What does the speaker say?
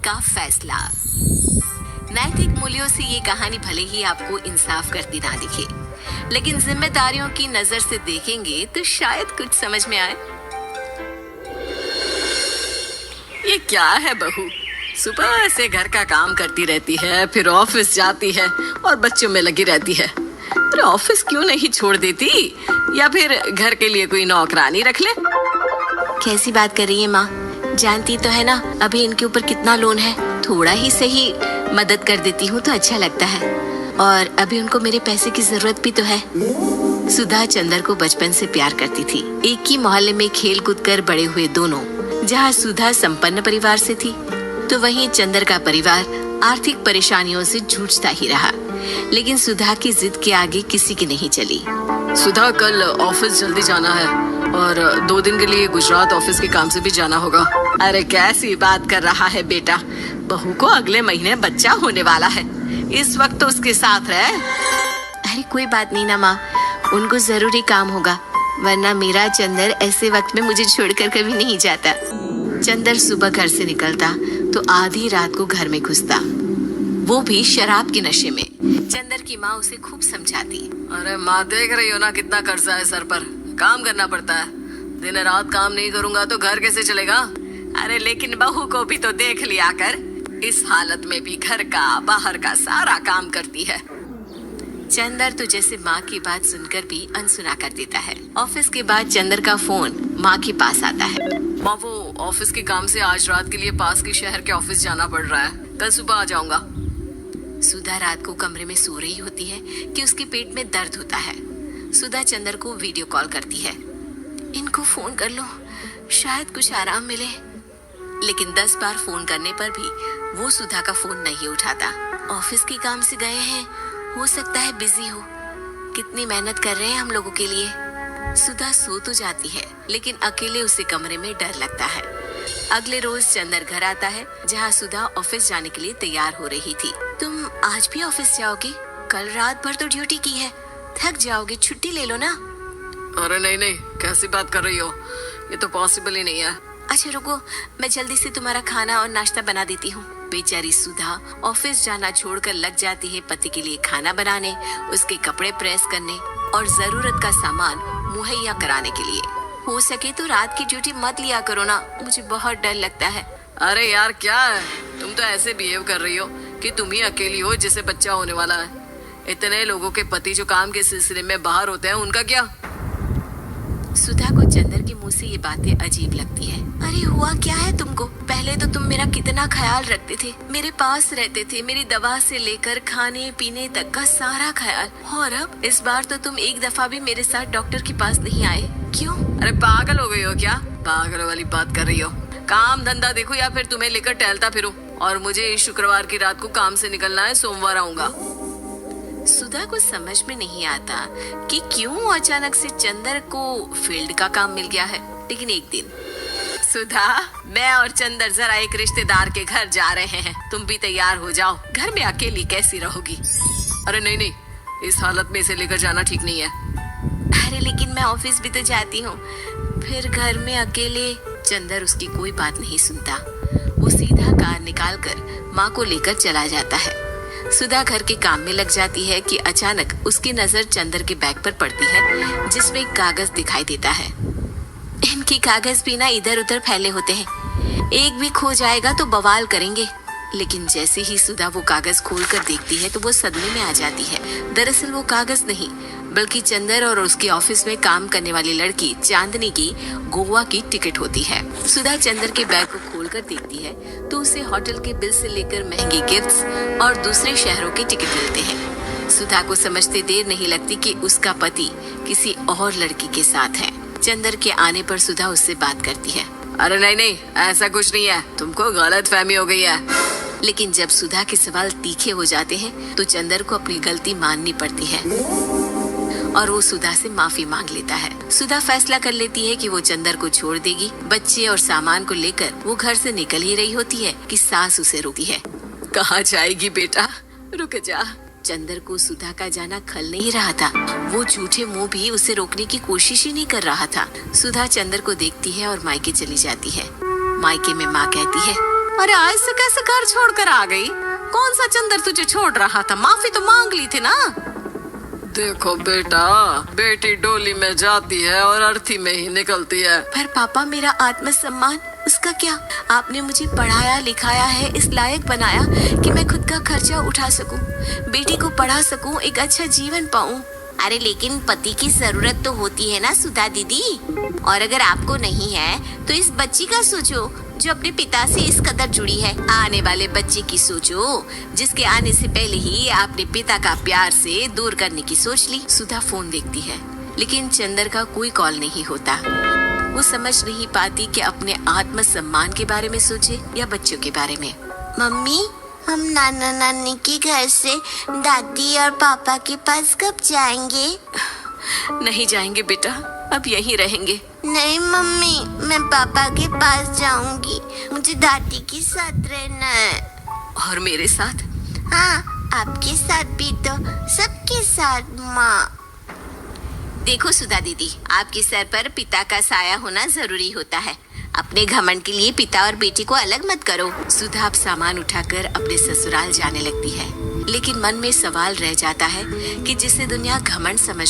का फैसला। नैतिक मूल्यों से ये कहानी भले ही आपको इंसाफ करती ना दिखे, लेकिन जिम्मेदारियों की नजर से देखेंगे तो शायद कुछ समझ में आए। ये क्या है बहू, सुबह से घर का काम करती रहती है, फिर ऑफिस जाती है और बच्चों में लगी रहती है। अरे ऑफिस क्यों नहीं छोड़ देती, या फिर घर के लिए कोई नौकरानी रख ले। कैसी बात कर रही है माँ? जानती तो है ना अभी इनके ऊपर कितना लोन है। थोड़ा ही सही मदद कर देती हूँ तो अच्छा लगता है, और अभी उनको मेरे पैसे की जरूरत भी तो है। सुधा चंदर को बचपन से प्यार करती थी। एक ही मोहल्ले में खेल कूद कर बड़े हुए दोनों। जहाँ सुधा संपन्न परिवार से थी, तो वहीं चंदर का परिवार आर्थिक परेशानियों से जूझता ही रहा। लेकिन सुधा की जिद के आगे किसी की नहीं चली। सुधा, कल ऑफिस जल्दी जाना है और 2 दिन के लिए गुजरात ऑफिस के काम से भी जाना होगा। अरे कैसी बात कर रहा है बेटा, बहू को अगले महीने बच्चा होने वाला है, इस वक्त तो उसके साथ रहे। अरे कोई बात नहीं ना माँ, उनको जरूरी काम होगा, वरना मेरा चंदर ऐसे वक्त में मुझे छोड़कर कभी नहीं जाता। चंदर सुबह घर से निकलता तो आधी रात को घर में घुसता, वो भी शराब के नशे में। चंदर की माँ उसे खूब समझाती। अरे माँ, देख रही हो ना कितना कर्जा है सर पर, काम करना पड़ता है। दिन रात काम नहीं करूंगा तो घर कैसे चलेगा। अरे लेकिन बहू को भी तो देख लिया कर, इस हालत में भी घर का बाहर का सारा काम करती है। चंदर तो जैसे माँ की बात सुनकर भी अनसुना कर देता है। ऑफिस के बाद चंदर का फोन माँ के पास आता है। माँ, वो ऑफिस के काम से आज रात के लिए पास के शहर के ऑफिस जाना पड़ रहा है, कल सुबह आ जाऊंगा। सुधा रात को कमरे में सो रही होती है कि उसके पेट में दर्द होता है। सुधा चंदर को वीडियो कॉल करती है। इनको फोन कर लो, शायद कुछ आराम मिले। लेकिन 10 बार फोन करने पर भी वो सुधा का फोन नहीं उठाता। ऑफिस के काम से गए हैं, हो सकता है बिजी हो। कितनी मेहनत कर रहे हैं हम लोगों के लिए। सुधा सो तो जाती है, लेकिन अकेले उसे कमरे में डर लगता है। अगले रोज चंदर घर आता है, जहाँ सुधा ऑफिस जाने के लिए तैयार हो रही थी। तुम आज भी ऑफिस जाओगे? कल रात भर तो ड्यूटी की है, थक जाओगे, छुट्टी ले लो ना। अरे नहीं नहीं, कैसी बात कर रही हो, ये तो पॉसिबल ही नहीं है। अच्छा रुको, मैं जल्दी से तुम्हारा खाना और नाश्ता बना देती हूँ। बेचारी सुधा ऑफिस जाना छोड़कर लग जाती है पति के लिए खाना बनाने, उसके कपड़े प्रेस करने और जरूरत का सामान मुहैया कराने के लिए। हो सके तो रात की ड्यूटी मत लिया करो ना, मुझे बहुत डर लगता है। अरे यार क्या है, तुम तो ऐसे बिहेव कर रही हो कि तुम ही अकेली हो जिसे बच्चा होने वाला है। इतने लोगों के पति जो काम के सिलसिले में बाहर होते हैं, उनका क्या? सुधा को चंदर के मुंह से ये बातें अजीब लगती है। अरे हुआ क्या है तुमको? पहले तो तुम मेरा कितना ख्याल रखते थे, मेरे पास रहते थे, मेरी दवा से लेकर खाने पीने तक का सारा ख्याल। और अब इस बार तो तुम एक दफा भी मेरे साथ डॉक्टर के पास नहीं आए, क्यों? अरे पागल हो गई हो क्या? पागल वाली बात कर रही हो। काम धंधा देखो या फिर तुम्हें लेकर टहलता फिरूं। और मुझे शुक्रवार की रात को काम से निकलना है, सोमवार आऊंगा। सुधा को समझ में नहीं आता कि क्यों अचानक से चंदर को फील्ड का काम मिल गया है। लेकिन एक दिन, सुधा, मैं और चंदर जरा एक रिश्तेदार के घर जा रहे हैं, तुम भी तैयार हो जाओ, घर में अकेली कैसी रहोगी? अरे नहीं नहीं, इस हालत में इसे लेकर जाना ठीक नहीं है। अरे लेकिन मैं ऑफिस भी तो जाती हूँ, फिर घर में अकेले। चंदर उसकी कोई बात नहीं सुनता। वो सीधा कार निकाल कर माँ को लेकर चला जाता है। सुधा घर के काम में लग जाती है कि अचानक उसकी नजर चंदर के बैग पर पड़ती है, जिसमें एक कागज दिखाई देता है। इनके कागज भी ना इधर उधर फैले होते हैं, एक भी खो जाएगा तो बवाल करेंगे। लेकिन जैसे ही सुधा वो कागज खोलकर देखती है तो वो सदमे में आ जाती है। दरअसल वो कागज नहीं, बल्कि चंदर और उसके ऑफिस में काम करने वाली लड़की चांदनी की गोवा की टिकट होती है। सुधा चंदर के बैग को खोलकर देखती है तो उसे होटल के बिल से लेकर महंगे गिफ्ट्स और दूसरे शहरों के टिकट मिलते हैं। सुधा को समझते देर नहीं लगती कि उसका पति किसी और लड़की के साथ है। चंदर के आने पर सुधा उससे बात करती है। अरे नहीं नहीं, ऐसा कुछ नहीं है, तुमको गलत फहमी हो गई है। लेकिन जब सुधा के सवाल तीखे हो जाते हैं तो चंदर को अपनी गलती माननी पड़ती है और वो सुधा से माफी मांग लेता है। सुधा फैसला कर लेती है कि वो चंदर को छोड़ देगी। बच्चे और सामान को लेकर वो घर से निकल ही रही होती है कि सास उसे रोकती है। कहाँ जाएगी बेटा, रुक जा। चंदर को सुधा का जाना खल नहीं रहा था। वो झूठे मुंह भी उसे रोकने की कोशिश ही नहीं कर रहा था। सुधा चंदर को देखती है और मायके चली जाती है। मायके में माँ कहती है, अरे आज से कैसे घर छोड़कर आ गई? कौन सा चंदर तुझे छोड़ रहा था? माफी तो मांग ली थी ना। देखो बेटा, बेटी डोली में जाती है और अर्थी में ही निकलती है। पर पापा, मेरा आत्मसम्मान, उसका क्या? आपने मुझे पढ़ाया लिखाया है, इस लायक बनाया कि मैं खुद का खर्चा उठा सकूं, बेटी को पढ़ा सकूं, एक अच्छा जीवन पाऊं। अरे लेकिन पति की जरूरत तो होती है ना सुधा दीदी, और अगर आपको नहीं है तो इस बच्ची का सोचो जो अपने पिता से इस कदर जुड़ी है। आने वाले बच्चे की सोचो जिसके आने से पहले ही आपने पिता का प्यार से दूर करने की सोच ली। सुधा फोन देखती है लेकिन चंदर का कोई कॉल नहीं होता। वो समझ नहीं पाती कि अपने आत्मसम्मान के बारे में सोचे या बच्चों के बारे में। मम्मी, हम नाना नानी के घर से दादी और पापा के पास कब जाएंगे? नहीं जाएंगे बेटा, अब यहीं रहेंगे। नहीं मम्मी, मैं पापा के पास जाऊंगी, मुझे दादी के साथ रहना है। और मेरे साथ? हाँ, आपके साथ भी तो, सबके साथ माँ। देखो सुधा दीदी, आपके सर पर पिता का साया होना जरूरी होता है। अपने घमंड के लिए पिता और बेटी को अलग मत करो। सुधा अब सामान उठाकर अपने ससुराल जाने लगती है, लेकिन मन में सवाल रह जाता है कि जिसे दुनिया घमंड समझ